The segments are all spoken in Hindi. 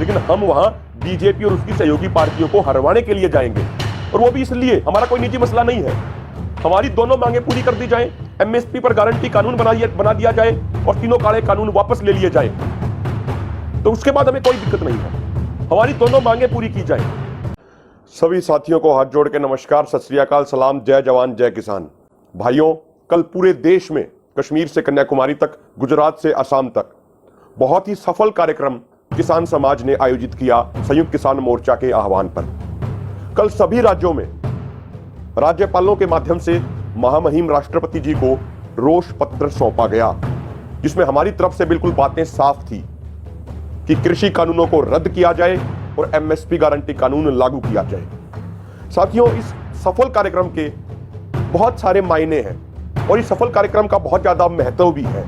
लेकिन हम वहां बीजेपी और उसकी सहयोगी पार्टियों को हरवाने के लिए जाएंगे, और वो भी इसलिए, हमारा कोई निजी मसला नहीं है, हमारी दोनों मांगे पूरी कर दी जाए, एमएसपी पर गारंटी कानून बना दिया जाए और तीनों काले कानून वापस ले लिए जाए, तो उसके बाद हमें कोई दिक्कत नहीं है, हमारी दोनों मांगे पूरी की जाए। सभी साथियों को हाथ जोड़ के नमस्कार, सत श्री अकाल, सलाम, जय जवान जय किसान। भाइयों, कल पूरे देश में कश्मीर से कन्याकुमारी तक, गुजरात से असम तक बहुत ही सफल कार्यक्रम किसान समाज ने आयोजित किया संयुक्त किसान मोर्चा के आह्वान पर। कल सभी राज्यों में राज्यपालों के माध्यम से महामहिम राष्ट्रपति जी को रोष पत्र सौंपा गया, जिसमें हमारी तरफ से बिल्कुल बातें साफ थी कि कृषि कानूनों को रद्द किया जाए और एमएसपी गारंटी कानून लागू किया जाए। साथियों, इस सफल कार्यक्रम के बहुत सारे मायने हैं और इस सफल कार्यक्रम का बहुत ज्यादा महत्व भी है।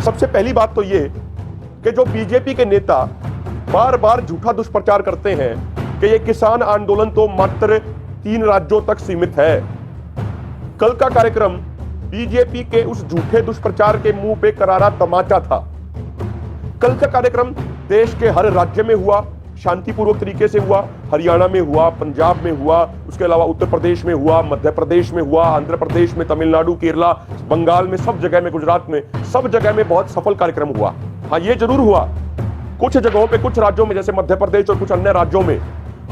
सबसे पहली बात तो यह कि जो बीजेपी के नेता बार बार झूठा दुष्प्रचार करते हैं कि यह किसान आंदोलन तो मात्र 3 राज्यों तक सीमित है, कल का कार्यक्रम बीजेपी के उस झूठे दुष्प्रचार के मुंह पे करारा तमाचा था। कल का कार्यक्रम देश के हर राज्य में हुआ, शांतिपूर्वक तरीके से हुआ, हरियाणा में हुआ, पंजाब में हुआ, उसके अलावा उत्तर प्रदेश में हुआ, मध्य प्रदेश में हुआ, आंध्र प्रदेश में, तमिलनाडु, केरला, बंगाल में, सब जगह में, गुजरात में, सब जगह में बहुत सफल कार्यक्रम हुआ। हाँ, ये जरूर हुआ, कुछ जगहों पे, कुछ राज्यों में जैसे मध्य प्रदेश और कुछ अन्य राज्यों में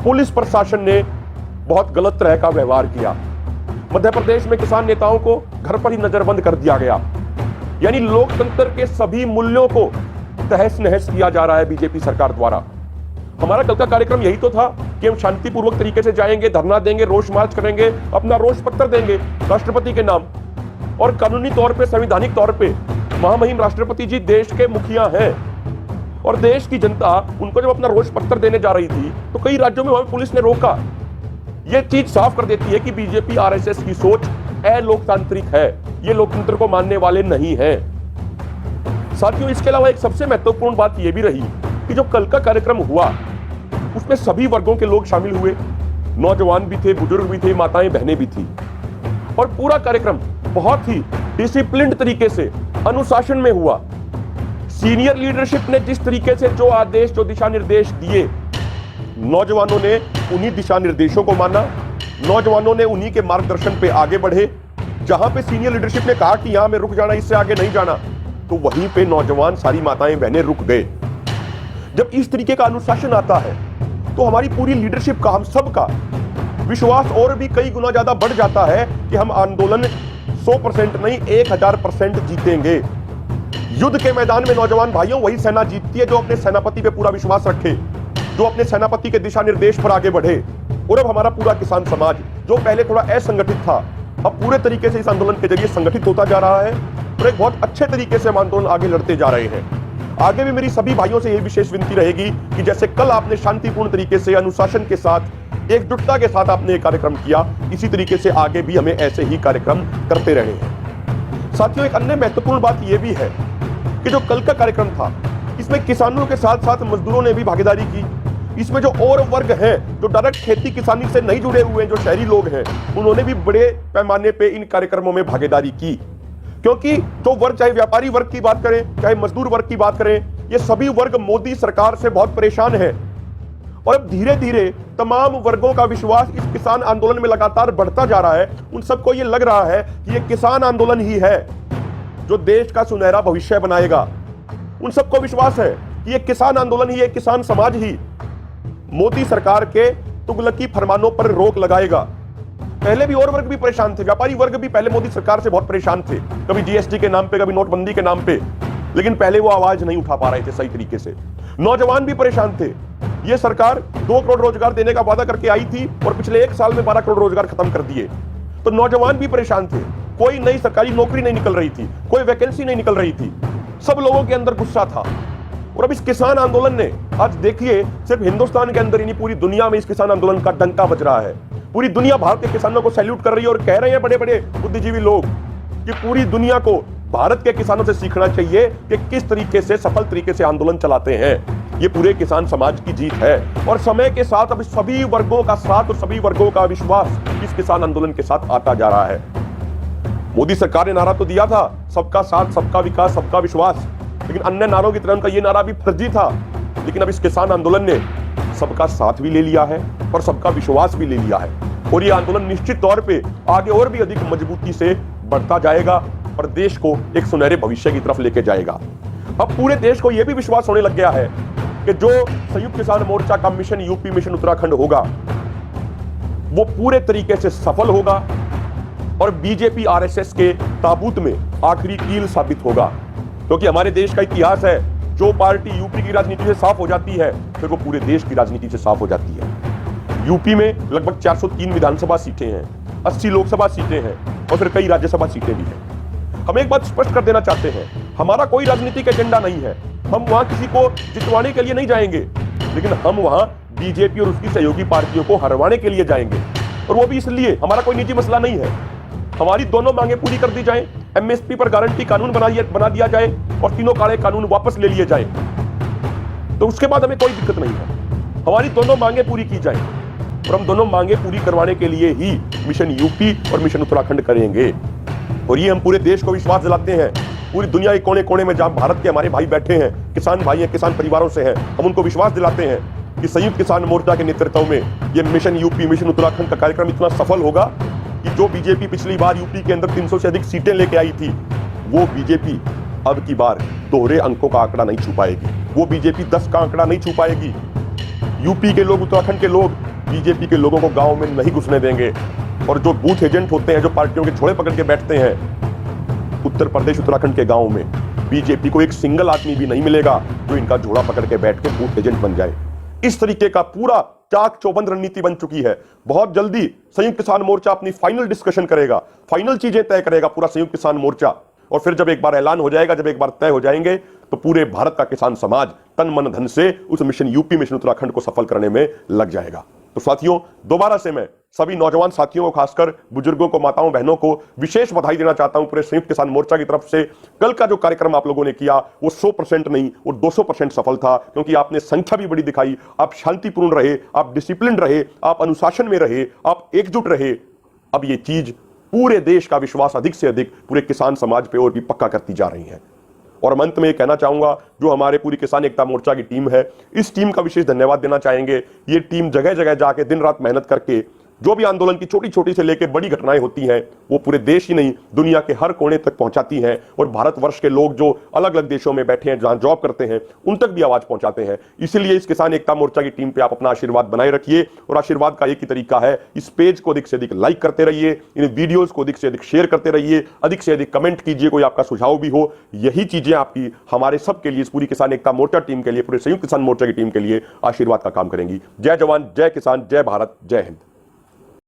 पुलिस प्रशासन ने बहुत गलत तरह का व्यवहार किया। मध्य प्रदेश में किसान नेताओं को घर पर ही नजरबंद कर दिया गया, यानी लोकतंत्र के सभी मूल्यों को तहस नहस किया जा रहा है बीजेपी सरकार द्वारा। हमारा कल का कार्यक्रम यही तो था कि हम शांतिपूर्वक तरीके से जाएंगे, धरना देंगे, रोष मार्च करेंगे, अपना रोष पत्र देंगे राष्ट्रपति के नाम, और कानूनी तौर पे, संवैधानिक तौर पे महामहिम राष्ट्रपति जी देश के मुखिया हैं, और देश की जनता उनको जब अपना रोष पत्र देने जा रही थी तो कई राज्यों में वहां पुलिस ने रोका। यह चीज साफ कर देती है कि बीजेपी आरएसएस की सोच अलोकतांत्रिक है, ये लोकतंत्र को मानने वाले नहीं है। साथियों, इसके अलावा एक सबसे महत्वपूर्ण बात यह भी रही कि जो कल का कार्यक्रम हुआ उसमें सभी वर्गों के लोग शामिल हुए, नौजवान भी थे, बुजुर्ग भी थे, माताएं बहनें भी थी, और पूरा कार्यक्रम बहुत ही डिसिप्लिन्ड तरीके से, अनुशासन में हुआ। सीनियर लीडरशिप ने जिस तरीके से जो आदेश, जो दिशा निर्देश दिए, नौजवानों ने उन्हीं दिशा निर्देशों को माना, नौजवानों ने उन्हीं के मार्गदर्शन पे आगे बढ़े। जहां पे सीनियर लीडरशिप ने कहा कि यहां में रुक जाना, इससे आगे नहीं जाना, तो वहीं पे नौजवान, सारी माताएं बहनें रुक गए। जब इस तरीके का अनुशासन आता है तो हमारी पूरी लीडरशिप का, हम सब का विश्वास और भी कई गुना ज्यादा बढ़ जाता है कि हम आंदोलन 100% नहीं 1000% जीतेंगे। युद्ध के मैदान में नौजवान भाइयों वही सेना जीतती है जो अपने सेनापति पे पूरा विश्वास रखे, जो अपने सेनापति के दिशा निर्देश पर आगे बढ़े। और अब हमारा पूरा किसान समाज, जो पहले थोड़ा असंगठित था, अब पूरे तरीके से इस आंदोलन के जरिए संगठित होता जा रहा है, और एक बहुत अच्छे तरीके से हम आंदोलन आगे लड़ते जा रहे हैं। आगे भी मेरी सभी भाइयों से यही विशेष विनती रहेगी कि जैसे कल आपने शांतिपूर्ण तरीके से, अनुशासन के साथ, एकजुटता के साथ आपने ये कार्यक्रम किया, इसी तरीके से आगे भी हमें ऐसे ही कार्यक्रम करते रहे हैं। साथियों, एक अन्य महत्वपूर्ण बात यह भी है कि जो कल का कार्यक्रम था, इसमें किसानों के साथ साथ मजदूरों ने भी भागीदारी की। इसमें जो और वर्ग हैं, जो डायरेक्ट खेती किसानी से नहीं जुड़े हुए, जो शहरी लोग हैं, उन्होंने भी बड़े पैमाने पे इन कार्यक्रमों में भागीदारी की। क्योंकि जो वर्ग, चाहे व्यापारी वर्ग की बात करें, चाहे मजदूर वर्ग की बात करें, ये सभी वर्ग मोदी सरकार से बहुत परेशान हैं। और अब धीरे धीरे तमाम वर्गों का विश्वास इस किसान आंदोलन में लगातार बढ़ता जा रहा है। उन सबको ये लग रहा है कि ये किसान आंदोलन ही है जो देश का सुनहरा भविष्य बनाएगा। उन सबको विश्वास है कि ये किसान आंदोलन ही, ये किसान समाज ही मोदी सरकार के तुगलकी फरमानों पर रोक लगाएगा। पहले भी और वर्ग भी परेशान थे, व्यापारी वर्ग भी पहले मोदी सरकार से बहुत परेशान थे, कभी जीएसटी के नाम पे, कभी नोटबंदी के नाम पे, लेकिन पहले वो आवाज नहीं उठा पा रहे थे सही तरीके से। नौजवान भी परेशान थे। ये सरकार 2 करोड़ रोजगार देने का वादा करके आई थी और पिछले 1 साल में 12 करोड़ रोजगार खत्म कर दिए, तो नौजवान भी परेशान थे। कोई नई सरकारी नौकरी नहीं निकल रही थी, कोई वैकेंसी नहीं निकल रही थी, सब लोगों के अंदर गुस्सा था। और अब इस किसान आंदोलन ने, आज देखिए, सिर्फ हिंदुस्तान के अंदर ही नहीं, पूरी दुनिया में इस किसान आंदोलन का डंका बज रहा है। पूरी दुनिया भारत के किसानों को सैल्यूट कर रही है और कह रहे हैं बड़े बड़े बुद्धिजीवी लोग कि पूरी दुनिया को भारत के किसानों से सीखना चाहिए कि किस तरीके से सफल तरीके से आंदोलन चलाते हैं। ये पूरे किसान समाज की जीत है और समय के साथ अब सभी वर्गों का साथ और सभी वर्गों का विश्वास इस किसान आंदोलन के साथ आता जा रहा है। मोदी सरकार ने नारा तो दिया था, सबका साथ, सबका विकास, सबका विश्वास, लेकिन अन्य नारों की तरह उनका ये नारा भी फर्जी था लेकिन अब इस किसान आंदोलन ने सबका साथ भी ले लिया है और सबका विश्वास भी ले लिया है और ये आंदोलन निश्चित तौर पे आगे और भी अधिक मजबूती से बढ़ता जाएगा और देश को एक सुनहरे भविष्य की तरफ लेके जाएगा। अब पूरे देश को यह भी विश्वास होने लग गया है कि जो संयुक्त किसान मोर्चा का मिशन यूपी मिशन उत्तराखंड होगा वो पूरे तरीके से सफल होगा और बीजेपी आरएसएस के ताबूत में आखिरी कील साबित होगा, क्योंकि हमारे देश का इतिहास है जो पार्टी यूपी की राजनीति से साफ हो जाती है फिर वो पूरे देश की राजनीति से साफ हो जाती है। यूपी में लगभग 403 विधानसभा सीटें हैं, 80 लोकसभा सीटें हैं और फिर कई राज्यसभा सीटें भी हैं। हम एक बात स्पष्ट कर देना चाहते हैं, हमारा कोई राजनीतिक एजेंडा नहीं है, हम वहां किसी को जितवाने के लिए नहीं जाएंगे, लेकिन हम वहां बीजेपी और उसकी सहयोगी पार्टियों को हरवाने के लिए जाएंगे और वो भी इसलिए, हमारा कोई निजी मसला नहीं है, हमारी दोनों मांगे पूरी कर दी जाए, एमएसपी पर गारंटी कानून बना दिया जाए और तीनों काले कानून वापस ले लिए जाए, तो उसके बाद हमें कोई दिक्कत नहीं है। हमारी दोनों मांगे पूरी की जाए और हम दोनों मांगे पूरी करवाने के लिए ही मिशन यूपी और मिशन उत्तराखंड करेंगे और ये हम पूरे देश को विश्वास दिलाते हैं। पूरी दुनिया के कोने कोने में जहां भारत के हमारे भाई बैठे हैं, किसान भाई हैं, किसान परिवारों से हैं, हम उनको विश्वास दिलाते हैं कि संयुक्त किसान मोर्चा के नेतृत्व में ये मिशन यूपी मिशन उत्तराखंड का कार्यक्रम इतना सफल होगा कि जो बीजेपी पिछली बार यूपी के अंदर 300 से अधिक सीटें लेके आई थी, वो बीजेपी अब की बार दोहरे अंकों का आंकड़ा नहीं छू पाएगी, वो बीजेपी 10 का आंकड़ा नहीं छू पाएगी। यूपी के लोग, उत्तराखंड के लोग बीजेपी के लोगों को गांव में नहीं घुसने देंगे और जो बूथ एजेंट होते हैं, जो पार्टियों के झोले पकड़ के बैठते हैं, उत्तर प्रदेश उत्तराखंड के गांव में बीजेपी को एक सिंगल आदमी भी नहीं मिलेगा जो इनका झोला पकड़ के बैठ के बूथ एजेंट बन जाए। इस तरीके का पूरा चाक चौबंद रणनीति बन चुकी है। बहुत जल्दी संयुक्त किसान मोर्चा अपनी फाइनल डिस्कशन करेगा, फाइनल चीजें तय करेगा पूरा संयुक्त किसान मोर्चा, और फिर जब एक बार ऐलान हो जाएगा, जब एक बार तय हो जाएंगे, तो पूरे भारत का किसान समाज तन मन धन से उस मिशन यूपी मिशन उत्तराखंड को सफल करने में लग जाएगा। तो साथियों, दोबारा से मैं सभी नौजवान साथियों को, खासकर बुजुर्गों को, माताओं बहनों को विशेष बधाई देना चाहता हूं पूरे संयुक्त किसान मोर्चा की तरफ से। कल का जो कार्यक्रम आप लोगों ने किया वो 100% नहीं, वो 200% सफल था, क्योंकि आपने संख्या भी बड़ी दिखाई, आप शांतिपूर्ण रहे, आप डिसिप्लिन रहे, आप अनुशासन में रहे, आप एकजुट रहे। अब ये चीज पूरे देश का विश्वास अधिक से अधिक पूरे किसान समाज पे और भी पक्का करती जा रही है। और अंत में ये कहना चाहूंगा, जो हमारे पूरी किसान एकता मोर्चा की टीम है, इस टीम का विशेष धन्यवाद देना चाहेंगे। ये टीम जगह जगह जाके दिन रात मेहनत करके जो भी आंदोलन की छोटी छोटी से लेकर बड़ी घटनाएं होती हैं वो पूरे देश ही नहीं दुनिया के हर कोने तक पहुंचाती हैं और भारतवर्ष के लोग जो अलग अलग देशों में बैठे हैं, जहां जॉब करते हैं, उन तक भी आवाज पहुंचाते हैं। इसीलिए इस किसान एकता मोर्चा की टीम पे आप अपना आशीर्वाद बनाए रखिए और आशीर्वाद का एक ही तरीका है, इस पेज को अधिक से अधिक लाइक करते रहिए, इन वीडियोज को अधिक से अधिक शेयर करते रहिए, अधिक से अधिक कमेंट कीजिए, कोई आपका सुझाव भी हो। यही चीजें आपकी हमारे सबके लिए, इस पूरी किसान एकता मोर्चा टीम के लिए, पूरे संयुक्त किसान मोर्चा की टीम के लिए आशीर्वाद का काम करेंगी। जय जवान, जय किसान, जय भारत, जय हिंद।